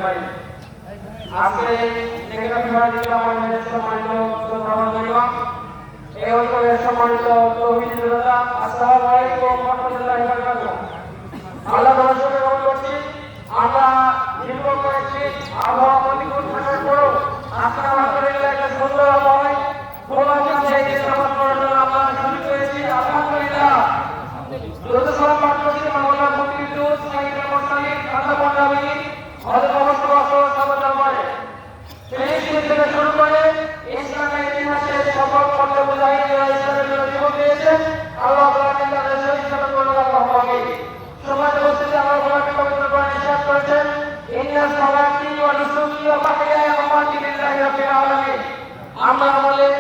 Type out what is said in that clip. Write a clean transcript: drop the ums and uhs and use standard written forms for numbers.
পারি। আজকে লেখা বিভাগ আমাদের সম্মানিত শ্রোতাবৃন্দ, এই অঞ্চলের সম্মানিত তৌহিদি জনতা, আসসালামু আলাইকুম ওয়া রাহমাতুল্লাহি ওয়া বারাকাতুহু। আল্লাহ তাআলার শুকর জ্ঞাপন করছি, আমরা দীর্ঘ কয়েকটি আবহাওয়া প্রতিকূল থাকার পরও আজকে আলহামদুলিল্লাহ একটা সুন্দর আবহাওয়ায় খোলা মাঠে এই নামাজ পড়ার জন্য আমরা সুযোগ পেয়েছি। আলহামদুলিল্লাহ। দ্রুত সালাম পাঠ করছি মাওলানা মুফতি দুস সাইয়্যিদুল মুরসালিন খাতামুন নবীয়্যিন হযরত মুহাম্মদ সাল্লাল্লাহু আলাইহি সেই দিন থেকে শুরু করে ইসলামের ইতিহাসে সকল পথে মুজাহিদরা ইসলামের জন্য জীবন দিয়েছেন। আল্লাহ তাআলা তাদের শহীদ সাথে করুন। আল্লাহুম্মা আমিন। সমাজে উপস্থিত আল্লাহ তাআলা পবিত্র কোরআনে ইরশাদ করেছেন, ইন্না সালাতি ওয়া নুসুকি ওয়া মাহইয়ায়া ওয়া মামাতি লিল্লাহি রাব্বিল আলামিন। আমরা আমাদের